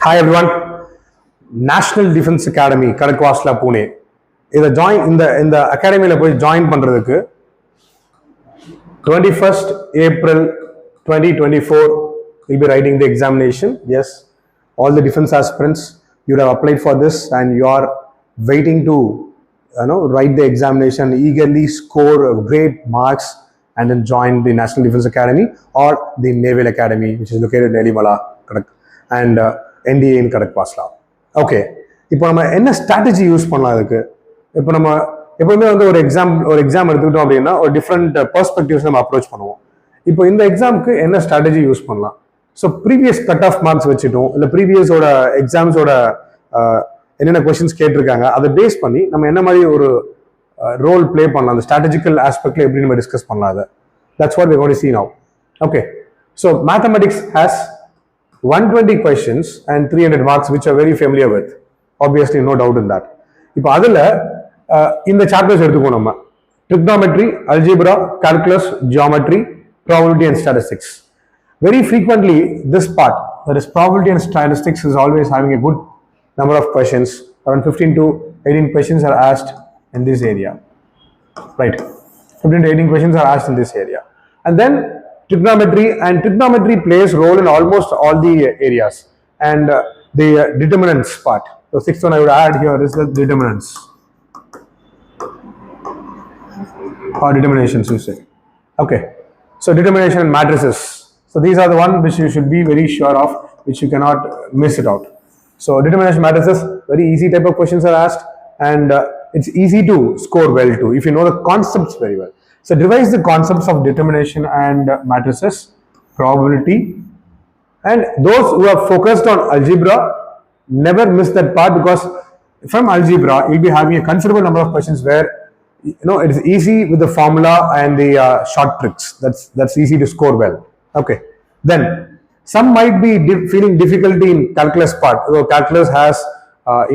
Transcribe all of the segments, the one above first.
Hi everyone. National Defense Academy, Karakwasla, Pune. இதை join இந்த அகாடமியில் போய் ஜாயின் பண்ணுறதுக்கு 21st April 2024 we'll be writing the examination. Yes, all the defense aspirants, you have applied for this and you are waiting to write the examination, eagerly score great marks and then join the National Defense Academy or the Naval Academy, which is located in Elimala and NDA in Karakwasla. Okay, இப்போ நம்ம என்ன strategy use பண்ணலாம் அதுக்கு? இப்போ நம்ம எப்பவுமே வந்து ஒரு எக்ஸாம் எடுத்துக்கிட்டோம் அப்படின்னா ஒரு டிஃப்ரெண்ட் பெர்ஸ்பெக்டிவ்ஸ் நம்ம அப்ரோச் பண்ணுவோம். இப்போ இந்த எக்ஸாமுக்கு என்ன ஸ்ட்ராட்டஜி யூஸ் பண்ணலாம்? So previous cut off marks வச்சுட்டோம், இல்லை ப்ரீவியஸோட எக்ஸாம்ஸோட என்னென்ன கொஸ்டின்ஸ் கேட்டிருக்காங்க அதை பேஸ் பண்ணி நம்ம என்ன மாதிரி ஒரு ரோல் பிளே பண்ணலாம், அந்த ஸ்ட்ராட்டஜிக்கல் ஆஸ்பெக்ட்ல எப்படி நம்ம டிஸ்கஸ் பண்ணலாம் அதை. That's what we going to see now. Okay, so mathematics has 120 questions and 300 marks, which are very familiar with. Obviously, no doubt in that. இப்போ அதில் இந்த சாப்டர்ஸ் எடுத்துக்கோ நம்ம trigonometry, algebra, calculus, geometry, probability and statistics. Very frequently, this part, that is probability and statistics, is always having a good number of questions. Around 15 to 18 questions are asked in this area. Right? 15 to 18 questions are asked in this area. And then trigonometry plays role in almost all the areas. And the determinants part. The sixth one I would add here is the determinants. Or determinations, you say. Okay. So determination and matrices. So these are the one which you should be very sure of, which you cannot miss it out. So determination matrices, very easy type of questions are asked, and it's easy to score well too if you know the concepts very well. So revise the concepts of determination and matrices, probability, and those who are focused on algebra, never miss that part, because from algebra you'll be having a considerable number of questions where it is easy with the formula and the short tricks. That's easy to score well. Okay, then some might be feeling difficulty in calculus part. So calculus has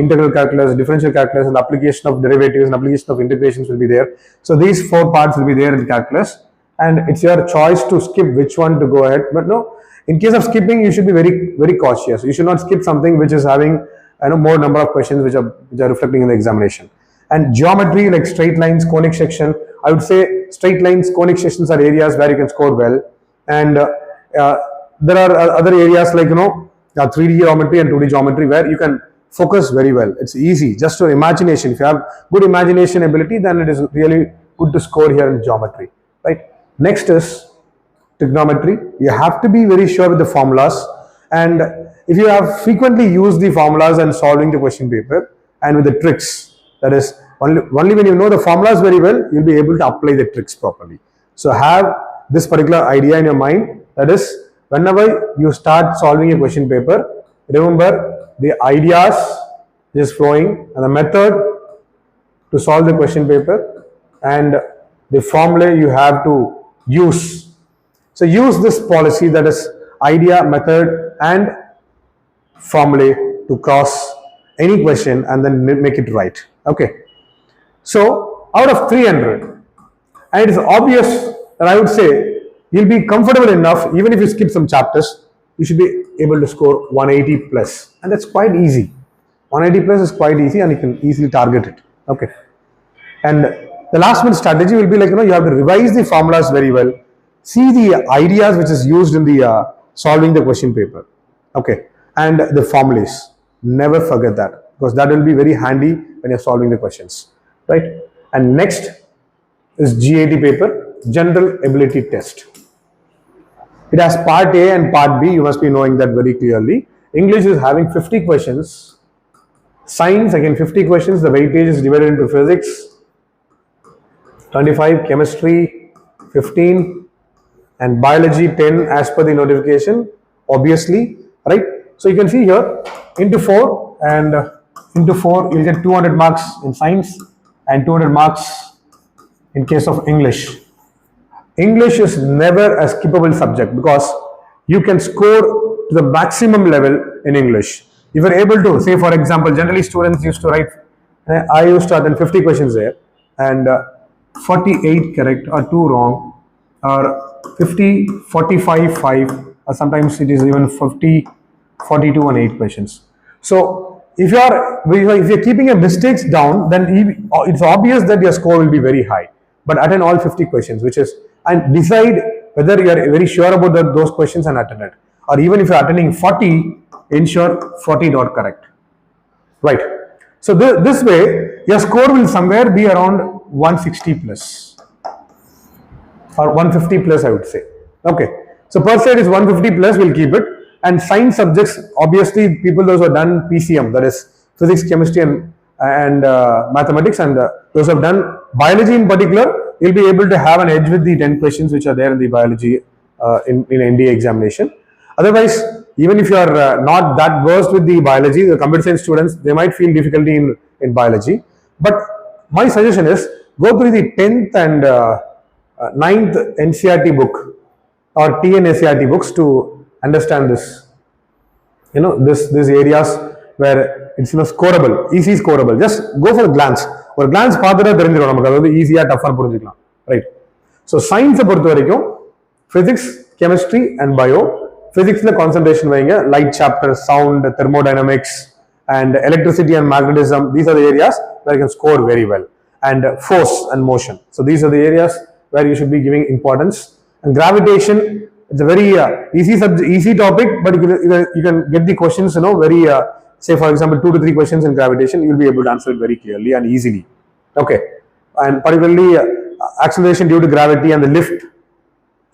integral calculus, differential calculus, and application of derivatives and application of integrations will be there. So these four parts will be there in calculus, and it's your choice to skip which one to go ahead. But no, in case of skipping, you should be very, very cautious. You should not skip something which is having more number of questions which are reflecting in the examination. And geometry, like straight lines, conic section, I would say straight lines, conic sections are areas where you can score well. And there are other areas like 3D geometry and 2D geometry where you can focus very well. It's easy, just your imagination. If you have good imagination ability, then it is really good to score here in geometry, right? Next is trigonometry. You have to be very sure with the formulas, and if you have frequently used the formulas and solving the question paper and with the tricks, that is only when you know the formulas very well, you'll be able to apply the tricks properly. So have this particular idea in your mind, that is whenever you start solving a question paper, remember the ideas is flowing and the method to solve the question paper and the formula you have to use. So use this policy, that is idea, method and formula to cross any question and then make it right. Okay. So out of 300, and it is obvious that I would say you'll be comfortable enough, even if you skip some chapters, you should be able to score 180 plus, and that's quite easy. 180 plus is quite easy, and you can easily target it. Okay. And the last minute strategy will be like you have to revise the formulas very well, see the ideas which is used in the solving the question paper. Okay, and the formulas. Never forget that, because that will be very handy when you're solving the questions, right? And next is GAT paper, General Ability Test. It has part A and part B. You must be knowing that very clearly. English is having 50 questions. Science, again 50 questions. The weightage is divided into physics, 25, chemistry 15, and biology 10 as per the notification, obviously, right? So you can see here into 4, and into 4 you'll get 200 marks in science and 200 marks in case of English. English is never a skippable subject, because you can score to the maximum level in English. If you're able to, say for example, generally students used to write, I used to attend 50 questions there, and 48 correct or 2 wrong, or 50, 45, 5, or sometimes it is even 50, 42 and 8 questions. So if you're keeping your mistakes down, then it's obvious that your score will be very high. But attend all 50 questions, and decide whether you are very sure about those questions and attend it. Or even if you are attending 40, ensure 40 not correct. Right. So this way, your score will somewhere be around 160 plus or 150 plus, I would say. Okay. So per side is 150 plus, we'll keep it. And science subjects, obviously, those who have done PCM, that is physics, chemistry, and mathematics, and those who have done biology in particular, you'll be able to have an edge with the 10 questions which are there in the biology in NDA examination. Otherwise, even if you are not that versed with the biology, the computer science students, they might feel difficulty in biology. But my suggestion is, go through the 10th and 9th NCERT book or TN books to understand this. These areas where it's scoreable, easy scoreable. Just go for a glance. Or glance easy tougher, right? So science physics, chemistry and bio. Physics concentration light chapter, sound, thermodynamics, and electricity and magnetism. These are the areas where you can score very well. And force and motion. So these are the areas where you should be giving importance. And gravitation, it's a very easy topic, but you can get the questions, very, say for example, 2 to 3 questions in gravitation, you'll be able to answer it very clearly and easily. Okay. And particularly acceleration due to gravity and the lift.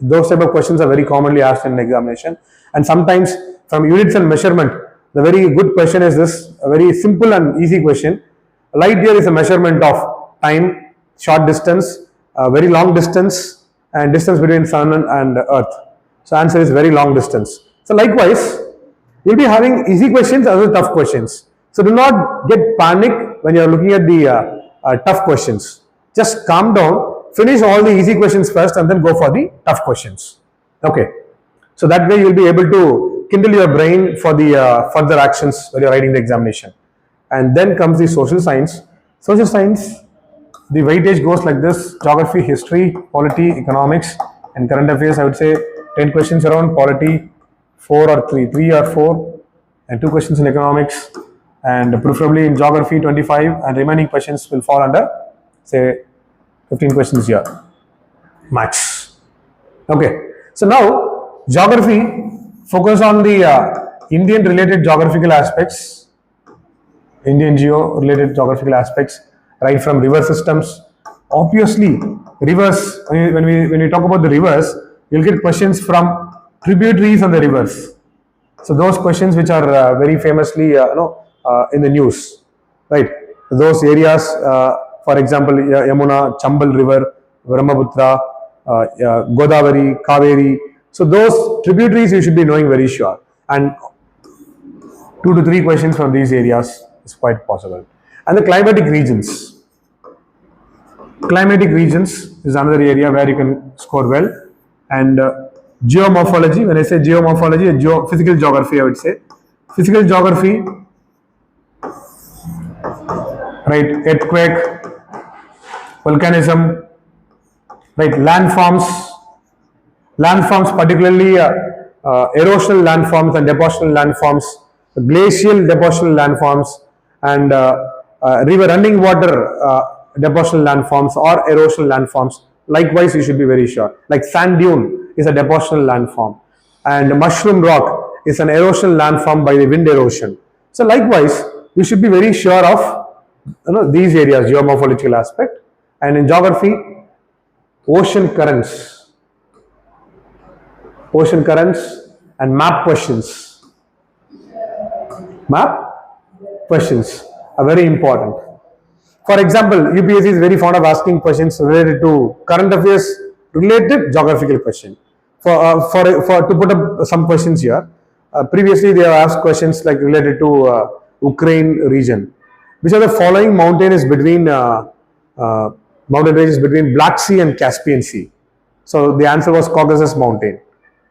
Those type of questions are very commonly asked in examination. And sometimes from units and measurement, the very good question is this, a very simple and easy question. Light year is a measurement of time, short distance, very long distance, and distance between sun and earth. So answer is very long distance. So likewise, you'll be having easy questions as well as tough questions. So do not get panic when you're looking at the tough questions. Just calm down, finish all the easy questions first and then go for the tough questions. Okay. So that way you'll be able to kindle your brain for the further actions when you're writing the examination. And then comes the social science. Social science, the weightage goes like this: geography, history, polity, economics, and current affairs. I would say 10 questions around polity, 3 or 4, and 2 questions in economics, and preferably in geography 25, and remaining questions will fall under, say, 15 questions here, max. Okay. So now, geography, focus on the Indian related geographical aspects, Indian geo related geographical aspects, right from river systems. Obviously, rivers, when we talk about the rivers, you'll get questions from tributaries of the rivers. So those questions which are very famously in the news, right? Those areas, for example, Yamuna, Chambal River, Brahmaputra, Godavari, Kaveri. So those tributaries you should be knowing very sure. And 2 to 3 questions from these areas is quite possible. And the climatic regions. Climatic regions is another area where you can score well. And geomorphology, when I say geomorphology, physical geography, I would say. Physical geography, right, earthquake, volcanism, right, landforms, particularly erosional landforms and depositional landforms, glacial depositional landforms, and river running water depositional landforms or erosional landforms. Likewise, you should be very sure. Like sand dune is a depositional landform, and mushroom rock is an erosional landform by the wind erosion. So likewise, you should be very sure of these areas, geomorphological aspect. And in geography, ocean currents and map questions. Map questions are very important. For example, UPSC is very fond of asking questions related to current affairs related geographical question. To put up some questions here, previously they have asked questions like related to Ukraine region. Which are the following mountain ranges between Black Sea and Caspian Sea? So the answer was Caucasus Mountain.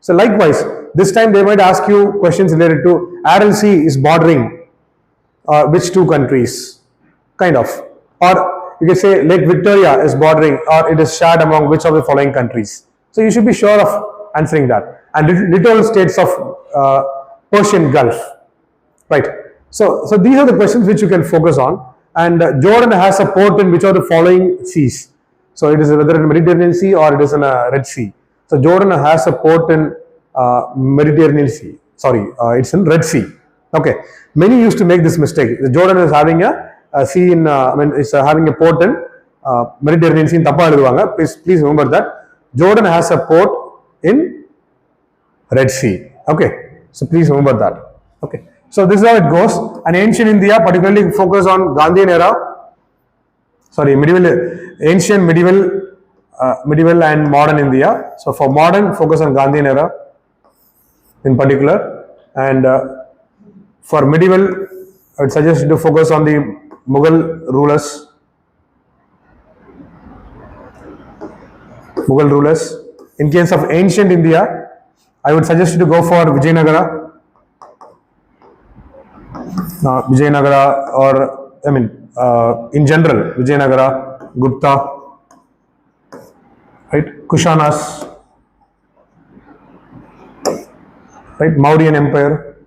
So likewise, this time they might ask you questions related to Aral Sea is bordering which 2 countries, kind of. Or you can say Lake Victoria is bordering or it is shared among which of the following countries. So you should be sure of answering that. And littoral states of Persian Gulf, right? So these are the questions which you can focus on. And Jordan has a port in which of the following seas? So it is whether in Mediterranean Sea or it is in a Red Sea. So Jordan has a port in Mediterranean Sea. Sorry, it's in Red Sea. Okay. Many used to make this mistake. Jordan is having a sea in, it's having a port in Mediterranean Sea. Please remember that Jordan has a port in Red Sea. Okay. So please remember that. Okay. So this is how it goes. And ancient India, particularly focus on Gandhian era. Sorry, ancient, medieval and modern India. So for modern, focus on Gandhian era in particular. And for medieval, I would suggest you to focus on the Mughal rulers. In case of ancient India, I would suggest you to go for Vijayanagara. Vijayanagara, or in general, Vijayanagara, Gupta, right? Kushanas, right? Mauryan Empire.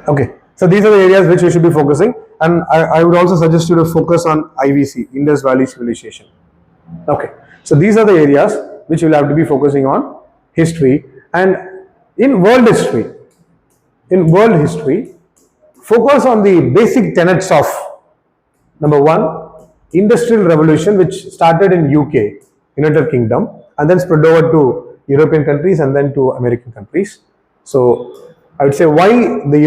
Okay, so these are the areas which you should be focusing, and I would also suggest you to focus on IVC, Indus Valley Civilization. Okay, so these are the areas which you will have to be focusing on history. And in world history, focus on the basic tenets of number one, Industrial Revolution, which started in UK, United Kingdom, and then spread over to European countries and then to American countries. So I would say why the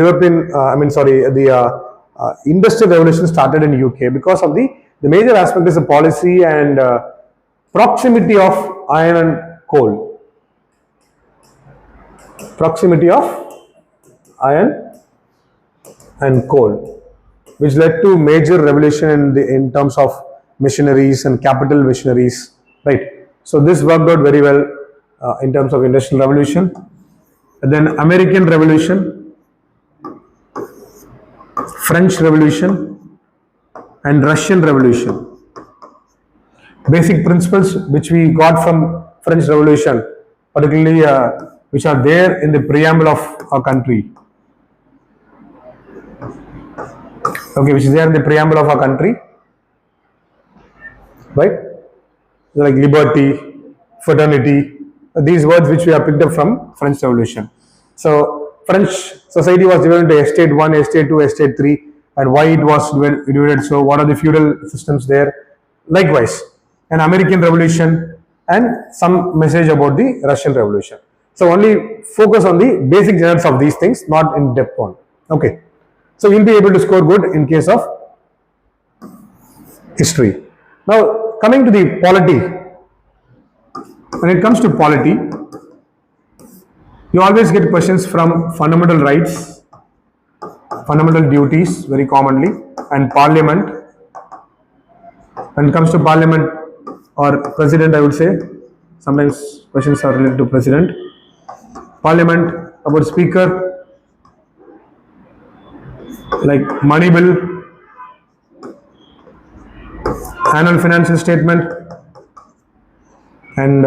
Industrial Revolution started in UK, because of the major aspect is the policy and proximity of iron and coal. Proximity of iron and coal, which led to major revolution in terms of machineries and capital machineries, right? So this worked out very well in terms of Industrial Revolution. And then American Revolution, French Revolution, and Russian Revolution. Basic principles which we got from French Revolution, particularly which are there in the preamble of our country. Okay, which is there in the preamble of our country, right? Like liberty, fraternity, these words which we have picked up from French Revolution. So French society was divided into estate 1, estate 2, estate 3, and why it was divided. So what are the feudal systems there? Likewise, an American Revolution and some message about the Russian Revolution. So only focus on the basic genres of these things, not in depth one. Okay. So you'll be able to score good in case of history. Now coming to the polity. When it comes to polity, you always get questions from fundamental rights, fundamental duties very commonly, and parliament. When it comes to parliament or president, I would say, sometimes questions are related to president. Parliament, about speaker, like money bill, annual financial statement, and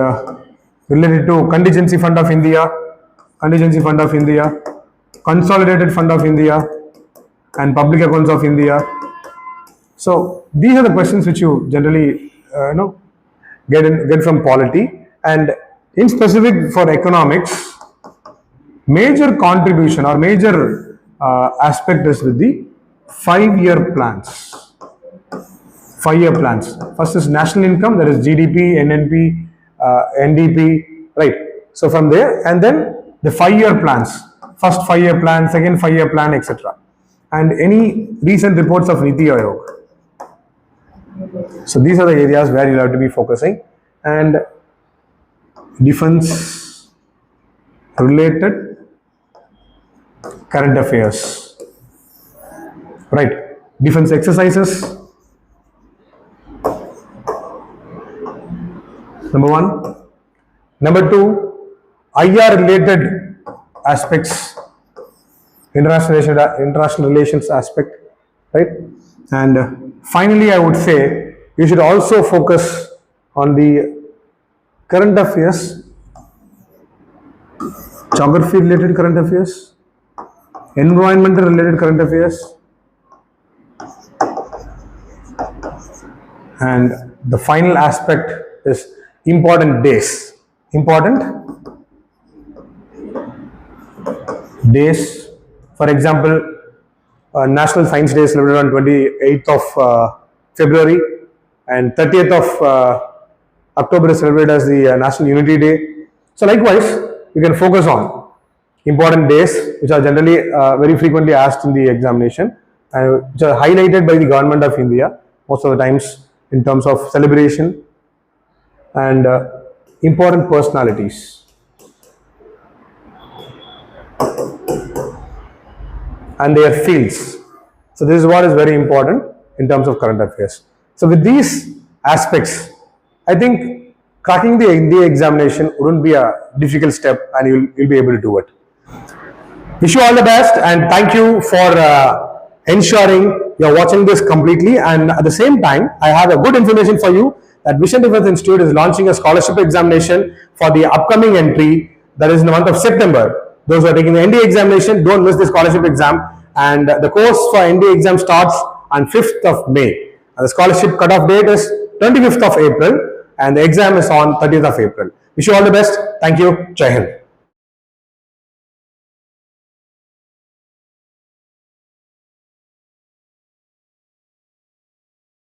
related to contingency fund of India, consolidated fund of India, and public accounts of India. So these are the questions which you generally get from polity. And in specific for economics, major contribution or major aspect is with the 5-year plans. 5-year plans. First is national income, that is GDP, NNP, NDP, right? So from there, and then the 5-year plans. First 5-year plan, second 5-year plan, etc. And any recent reports of Niti Aayog. So these are the areas where you have to be focusing. And defense related current affairs, right? Defense exercises, number one. Number two, IR related aspects, international relations aspect, right? And finally, I would say you should also focus on the current affairs geography related current affairs, environmental related current affairs, and the final aspect is important days. Important days, for example, National Science Day is celebrated on 28th of February, and 30th of October is celebrated as the National Unity Day. So likewise, you can focus on important days which are generally very frequently asked in the examination and which are highlighted by the government of India most of the times in terms of celebration, and important personalities and their fields. So this is what is very important in terms of current affairs. So with these aspects, I think cracking the NDA examination wouldn't be a difficult step, and you'll be able to do it. Wish you all the best, and thank you for ensuring you're watching this completely. And at the same time, I have a good information for you that Vision Defense Institute is launching a scholarship examination for the upcoming entry, that is in the month of September. Those who are taking the NDA examination, don't miss the scholarship exam. And the course for NDA exam starts on 5th of May. And the scholarship cutoff date is 25th of April, and the exam is on 30th of April. Wish you all the best. Thank you. Jai Hind.